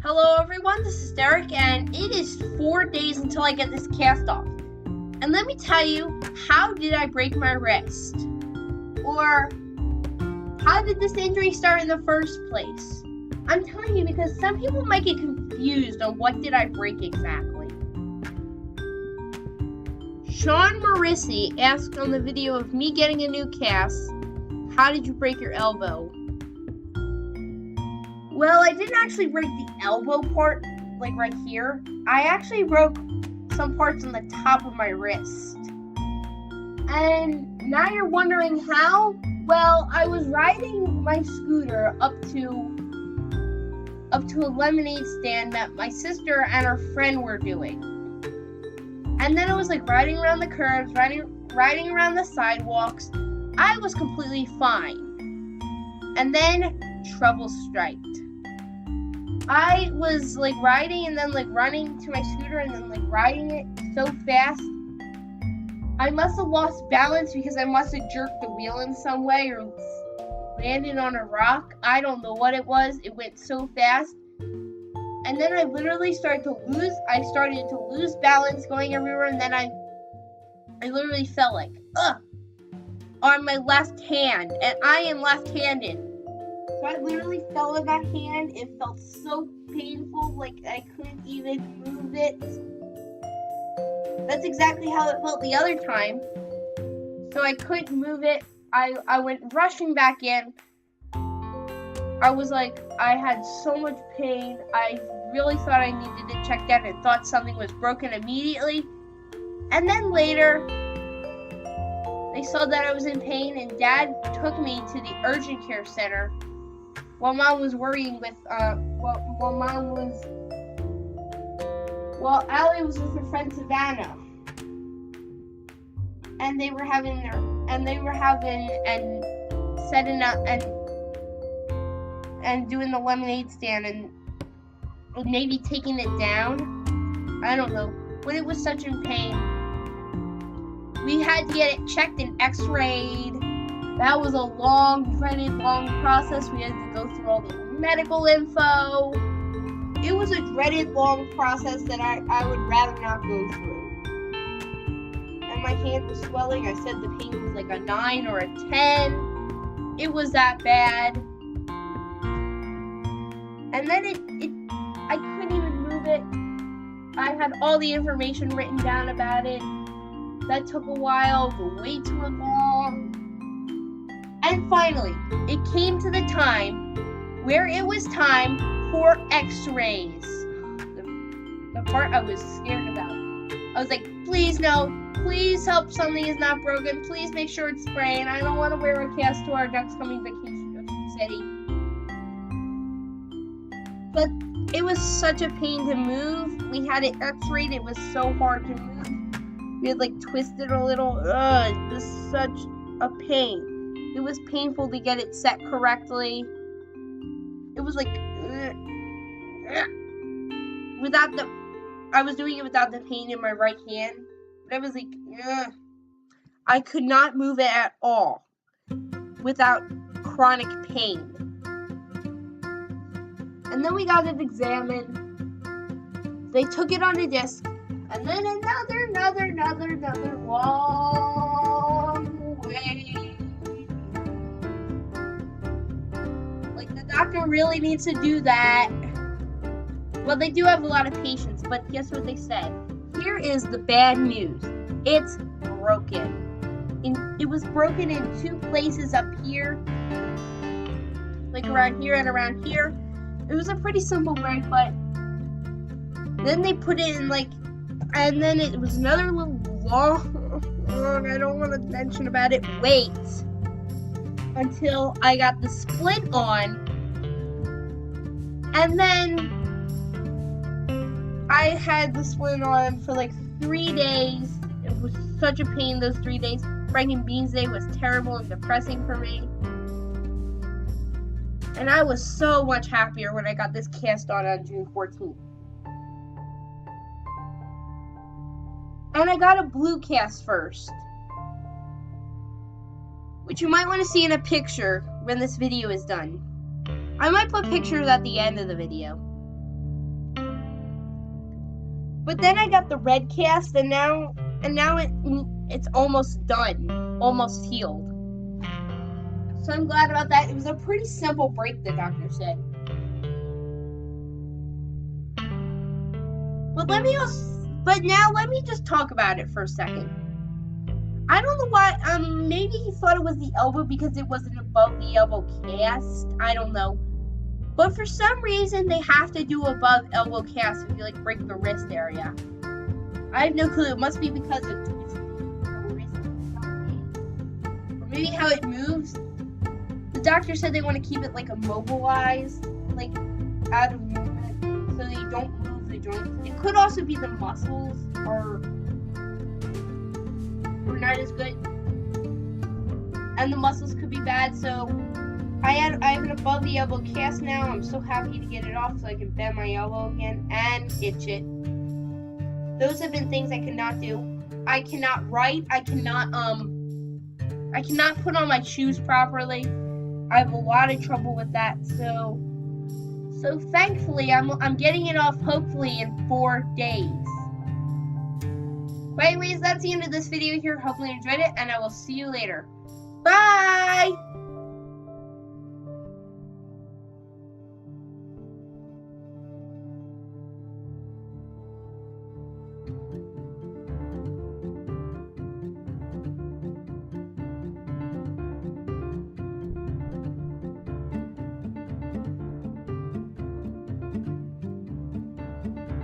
Hello everyone, this is Derek, and it is 4 days until I get this cast off. And let me tell you, how did I break my wrist? Or, how did this injury start in the first place? I'm telling you because some people might get confused on what did I break exactly. Sean Marissi asked on the video of me getting a new cast, how did you break your elbow? Well, I didn't actually break the elbow part, like right here. I actually broke some parts on the top of my wrist. And now you're wondering how? Well, I was riding my scooter up to a lemonade stand that my sister and her friend were doing. And then I was like riding around the curves, riding around the sidewalks. I was completely fine. And then trouble striked. I was like riding and then like running to my scooter and then like riding it so fast. I must have lost balance because I must have jerked the wheel in some way or landed on a rock. I don't know what it was. It went so fast. And then I literally started to lose balance going everywhere, and then I literally fell like, on my left hand, and I am left-handed. So I literally fell on that hand. It felt so painful, like I couldn't even move it. That's exactly how it felt the other time. So I couldn't move it. I went rushing back in. I was like, I had so much pain. I really thought I needed to check that and thought something was broken immediately. And then later, they saw that I was in pain, and Dad took me to the urgent care center while Mom was worrying with, while Allie was with her friend Savannah. And they were setting up and doing the lemonade stand and maybe taking it down. I don't know. When it was such in pain, we had to get it checked and x-rayed. That was a long process. We had to go through all the medical info. It was a dreaded, long process that I would rather not go through. And my hand was swelling. I said the pain was like a 9 or a 10. It was that bad. And then I couldn't even move it. I had all the information written down about it. That took a while, way too long. And finally, it came to the time where it was time for x-rays. The part I was scared about. I was like, please no, please help something is not broken. Please make sure it's sprained. I don't want to wear a cast to our next coming vacation to Ocean City. But it was such a pain to move. We had it x-rayed. It was so hard to move. We had like twisted a little. It was such a pain. It was painful to get it set correctly. It was like I was doing it without the pain in my right hand. But I was like, I could not move it at all without chronic pain. And then we got it examined. They took it on a disc. And then another long way. Like, the doctor really needs to do that. Well, they do have a lot of patience, but guess what they said? Here is the bad news. It's broken. It was broken in 2 places up here. Like around here and around here. It was a pretty simple break, but then they put it in and then it was another little long, I don't want to mention about it, wait until I got the splint on. And then I had the splint on for like 3 days. It was such a pain those 3 days. Franken Beans Day was terrible and depressing for me. And I was so much happier when I got this cast on June 14th. And I got a blue cast first, which you might want to see in a picture when this video is done. I might put pictures at the end of the video. But then I got the red cast, and now it's almost done, almost healed. So I'm glad about that. It was a pretty simple break, the doctor said. But now let me just talk about it for a second. I don't know why. Maybe he thought it was the elbow because it wasn't above the elbow cast. I don't know. But for some reason, they have to do above elbow cast if you like break the wrist area. I have no clue. It must be because of or maybe how it moves. The doctor said they want to keep it like immobilized, like out of movement, so they don't move the joints. It could also be the muscles are not as good, and the muscles could be bad. So I have an above the elbow cast now. I'm so happy to get it off so I can bend my elbow again and itch it. Those have been things I cannot do. I cannot write. I cannot put on my shoes properly. I have a lot of trouble with that. So thankfully I'm getting it off hopefully in 4 days. But anyways, that's the end of this video here. Hopefully you enjoyed it, and I will see you later. Bye!